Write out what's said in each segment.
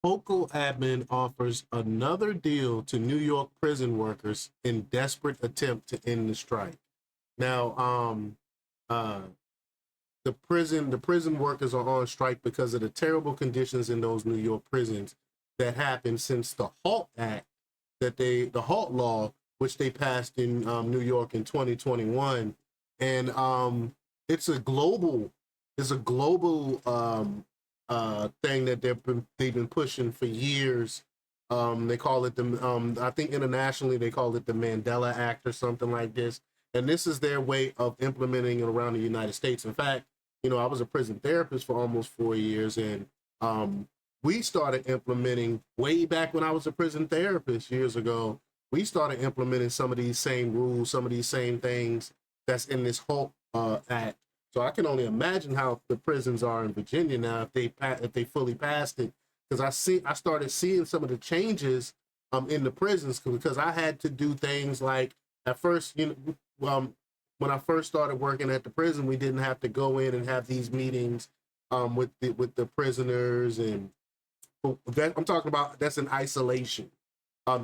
Hochul admin offers another deal to New York prison workers in desperate attempt to end the strike. Now, uh, the prison workers are on strike because of the terrible conditions in those New York prisons that happened since the HALT Act, the HALT law, which they passed in New York in 2021, and it's a global thing that they've been pushing for years. They call it the I think internationally they call it the Mandela Act or something like this, and this is their way of implementing it around the United States. In fact, I was a prison therapist for almost 4 years, and we started implementing way back when I was a prison therapist years ago. We started implementing some of these same rules, some of these same things that's in this whole act. So I can only imagine how the prisons are in Virginia now if they fully passed it. Because I started seeing some of the changes in the prisons because I had to do things like at first, when I first started working at the prison, we didn't have to go in and have these meetings with the prisoners, and that I'm talking about. That's in isolation.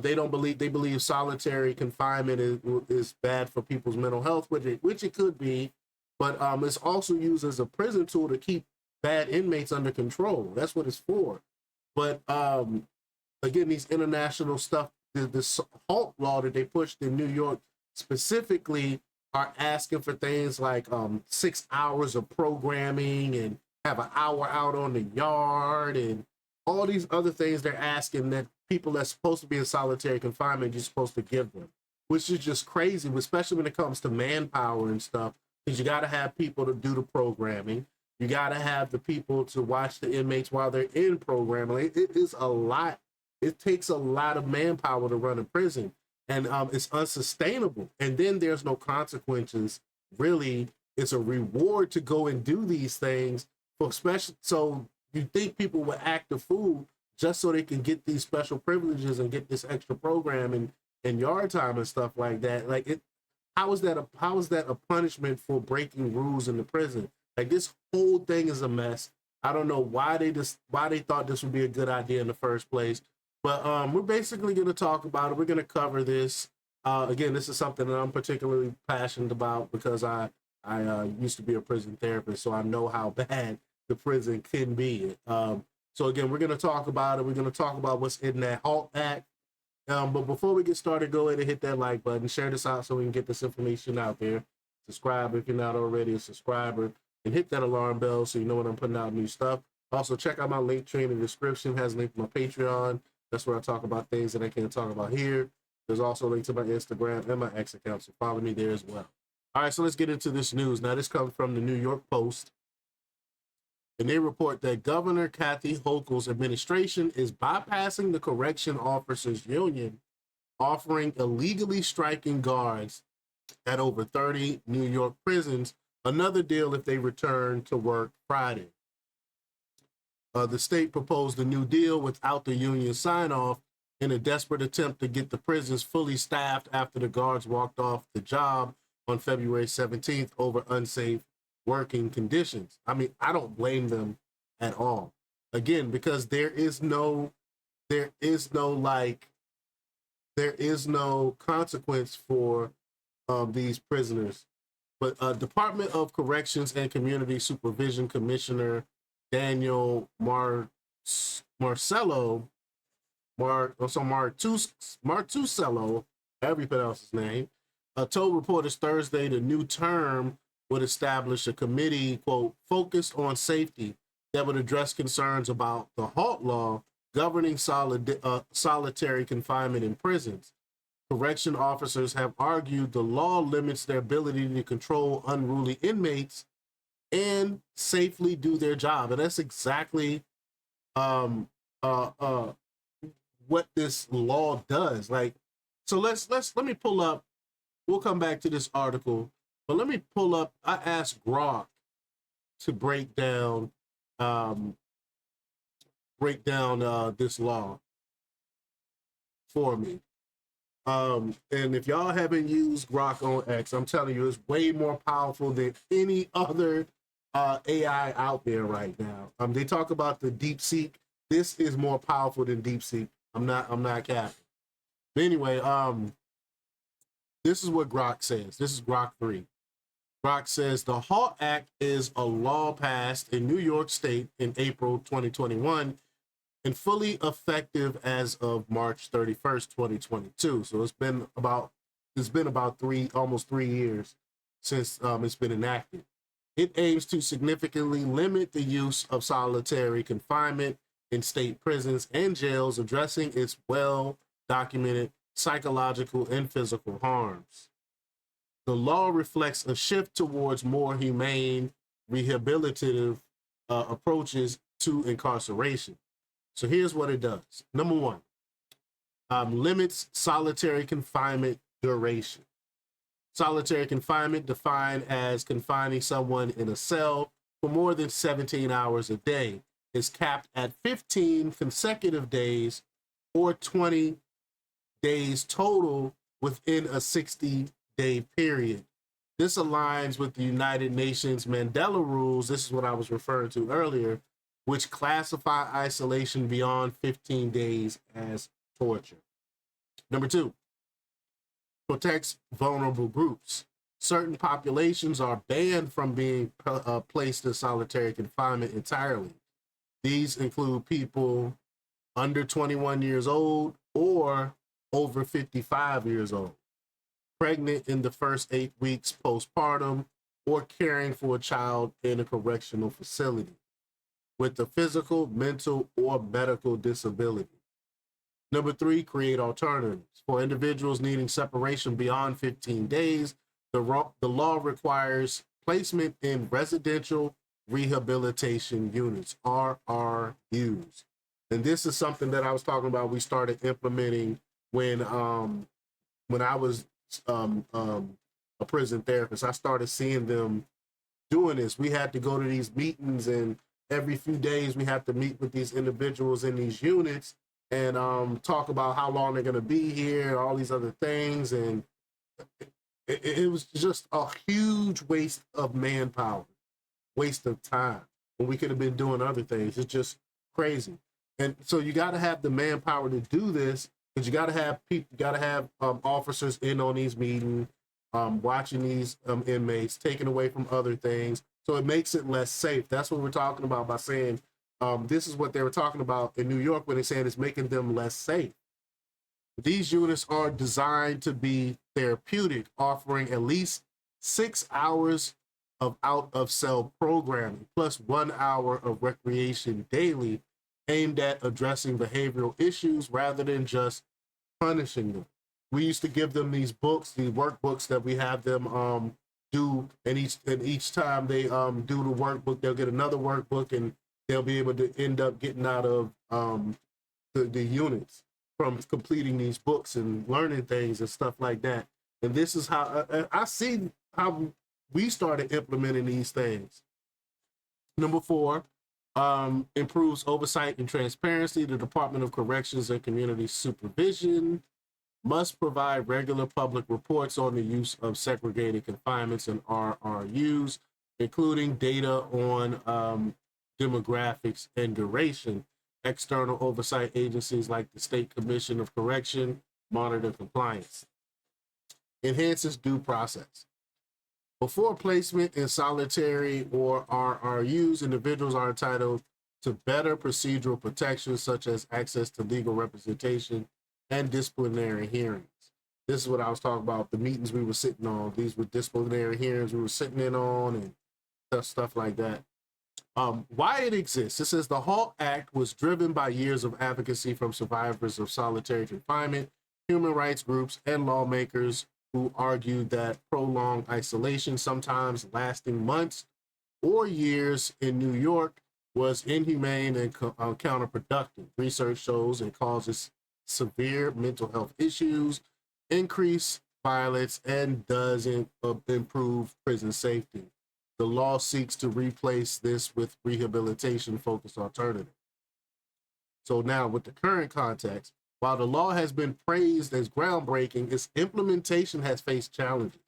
They believe solitary confinement is bad for people's mental health, which it could be, but it's also used as a prison tool to keep bad inmates under control. That's what it's for. But again, these international stuff, this HALT law that they pushed in New York specifically are asking for things like 6 hours of programming and have an hour out on the yard and all these other things they're asking that people that's supposed to be in solitary confinement you're supposed to give them, which is just crazy, especially when it comes to manpower and stuff, because you got to have people to do the programming. You got to have the people to watch the inmates while they're in programming. It is a lot. It takes a lot of manpower to run a prison, and it's unsustainable. And then there's no consequences. Really, it's a reward to go and do these things for special. So you think people will act the fool just so they can get these special privileges and get this extra programming and yard time and stuff like that. Like it, how is that a punishment for breaking rules in the prison? Like this whole thing is a mess. I don't know why they thought this would be a good idea in the first place. But we're basically going to talk about it. We're going to cover this. Again, this is something that I'm particularly passionate about because I used to be a prison therapist, so I know how bad the prison can be. So again, we're going to talk about it. We're going to talk about what's in that HALT Act. But before we get started, go ahead and hit that like button, share this out so we can get this information out there. Subscribe if you're not already a subscriber, and hit that alarm bell so you know when I'm putting out new stuff. Also, check out my link tree in the description. It has a link to my Patreon. That's where I talk about things that I can't talk about here. There's also a link to my Instagram and my X account, so follow me there as well. All right, so let's get into this news. Now, this comes from the New York Post, and they report that Governor Kathy Hochul's administration is bypassing the correction officers union, offering illegally striking guards at over 30 New York prisons another deal if they return to work Friday. The state proposed a new deal without the union sign-off in a desperate attempt to get the prisons fully staffed after the guards walked off the job on February 17th over unsafe working conditions. I mean, I don't blame them at all. Again, because there is no consequence for these prisoners. But Department of Corrections and Community Supervision Commissioner Daniel Marcello, Martusello, however you pronounce his name, told reporters Thursday the new term would establish a committee, quote, focused on safety that would address concerns about the HALT law governing solitary confinement in prisons. Correction officers have argued the law limits their ability to control unruly inmates and safely do their job. And that's exactly um, what this law does. Like, so let me pull up. We'll come back to this article, but let me pull up. I asked Grok to break down this law for me. And if y'all haven't used Grok on X, I'm telling you, it's way more powerful than any other AI out there right now. They talk about the This is more powerful than deep sea. I'm not capping. But anyway, this is what Grok says. This is Grok 3. Grok says the HALT Act is a law passed in New York State in April 2021 and fully effective as of March 31st, 2022. So it's been about almost 3 years since it's been enacted. It aims to significantly limit the use of solitary confinement in state prisons and jails, addressing its well documented psychological and physical harms. The law reflects a shift towards more humane, rehabilitative approaches to incarceration. So here's what it does. Number one, limits solitary confinement duration. Solitary confinement, defined as confining someone in a cell for more than 17 hours a day, is capped at 15 consecutive days or 20 days total within a 60-day period. This aligns with the United Nations Mandela rules. This is what I was referring to earlier, which classify isolation beyond 15 days as torture. Number two, protects vulnerable groups. Certain populations are banned from being placed in solitary confinement entirely. These include people under 21 years old or over 55 years old, pregnant in the first 8 weeks postpartum, or caring for a child in a correctional facility with a physical, mental, or medical disability. Number three, create alternatives. For individuals needing separation beyond 15 days, the law requires placement in residential rehabilitation units, RRUs. And this is something that I was talking about. We started implementing when I was a prison therapist. I started seeing them doing this. We had to go to these meetings, and every few days we have to meet with these individuals in these units and talk about how long they're going to be here, all these other things. And it was just a huge waste of manpower, waste of time, when we could have been doing other things. It's just crazy. And so you got to have the manpower to do this, because you got to have people, you got to have officers in on these meetings, watching these inmates, taken away from other things. So it makes it less safe. That's what we're talking about by saying this is what they were talking about in New York when they said it's making them less safe. These units are designed to be therapeutic, offering at least 6 hours of out of cell programming plus 1 hour of recreation daily, aimed at addressing behavioral issues rather than just punishing them. We used to give them these books, these workbooks that we have them do, and each time they do the workbook, they'll get another workbook, and they'll be able to end up getting out of the units from completing these books and learning things and stuff like that. And this is how I see how we started implementing these things. Number four, improves oversight and transparency. The Department of Corrections and Community Supervision must provide regular public reports on the use of segregated confinements and RRUs, including data on demographics and duration. External oversight agencies like the State Commission of Correction monitor compliance. Enhances due process. Before placement in solitary or RRUs, individuals are entitled to better procedural protections, such as access to legal representation and disciplinary hearings. This is what I was talking about, the meetings we were sitting on. These were disciplinary hearings we were sitting in on and stuff like that. Why it exists. It says the HALT Act was driven by years of advocacy from survivors of solitary confinement, human rights groups, and lawmakers who argued that prolonged isolation, sometimes lasting months or years in New York, was inhumane and counterproductive. Research shows it causes severe mental health issues, increase violence, and doesn't improve prison safety. The law seeks to replace this with rehabilitation-focused alternative. So now, with the current context, while the law has been praised as groundbreaking, its implementation has faced challenges.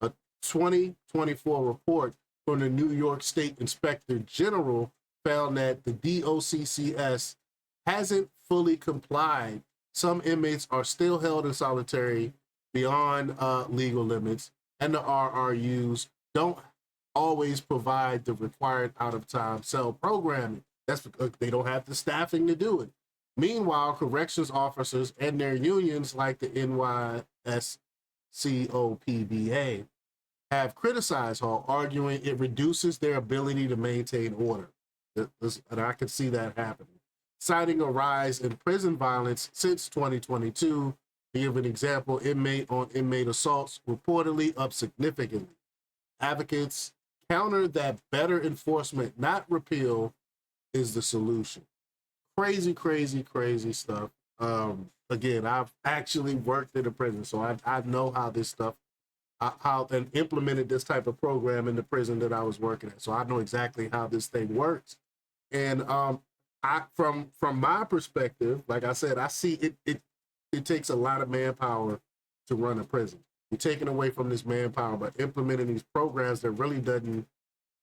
A 2024 report from the New York State Inspector General found that the DOCCS hasn't fully complied. Some inmates are still held in solitary beyond legal limits, and the RRUs don't always provide the required out of time cell programming. That's because they don't have the staffing to do it. Meanwhile, corrections officers and their unions, like the NYSCOPBA, have criticized Hall, arguing it reduces their ability to maintain order. And I can see that happening. Citing a rise in prison violence since 2022, to give an example, inmate on inmate assaults reportedly up significantly. Advocates counter that better enforcement, not repeal, is the solution. Crazy, crazy, crazy stuff. Again, I've actually worked in a prison, so I know how this stuff, how and implemented this type of program in the prison that I was working at. So I know exactly how this thing works. And I from my perspective, like I said, I see it takes a lot of manpower to run a prison. You're taking away from this manpower, but implementing these programs that really doesn't,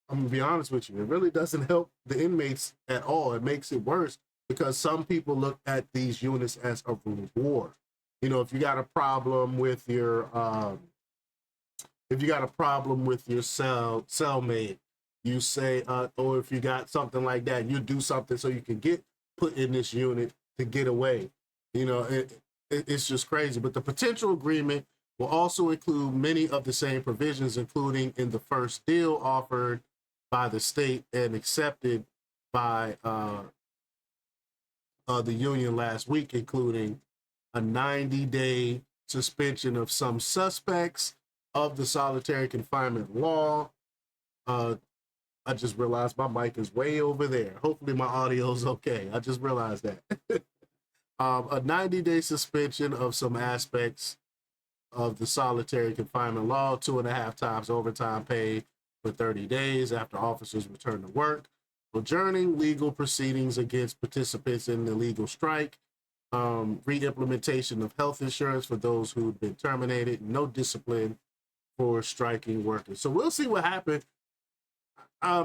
I'm gonna be honest with you, it really doesn't help the inmates at all. It makes it worse because some people look at these units as a reward. You know, if you got a problem with your cellmate, you say, or if you got something like that, you do something so you can get put in this unit to get away. You know, it's just crazy. But the potential agreement will also include many of the same provisions, including in the first deal offered by the state and accepted by the union last week, including a 90-day suspension of some suspects of the solitary confinement law. I just realized my mic is way over there. Hopefully my audio is okay. I just realized that. A 90-day suspension of some aspects of the solitary confinement law, 2.5 times overtime pay for 30 days after officers return to work, adjourning legal proceedings against participants in the legal strike, re-implementation of health insurance for those who've been terminated, no discipline for striking workers. So we'll see what happens.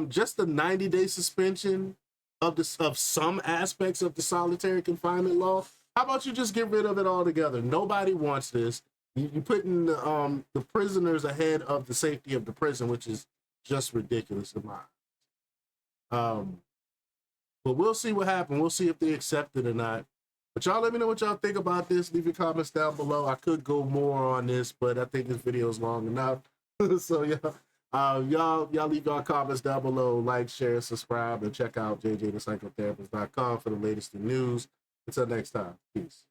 Just the 90-day suspension of some aspects of the solitary confinement law. How about you just get rid of it altogether? Nobody wants this. You're putting the prisoners ahead of the safety of the prison, which is just ridiculous in my eyes. But we'll see what happens. We'll see if they accept it or not. But y'all let me know what y'all think about this. Leave your comments down below. I could go more on this, but I think this video is long enough. So y'all leave your comments down below. Like, share, subscribe, and check out jjthepsychotherapist.com for the latest in news. Until next time, peace.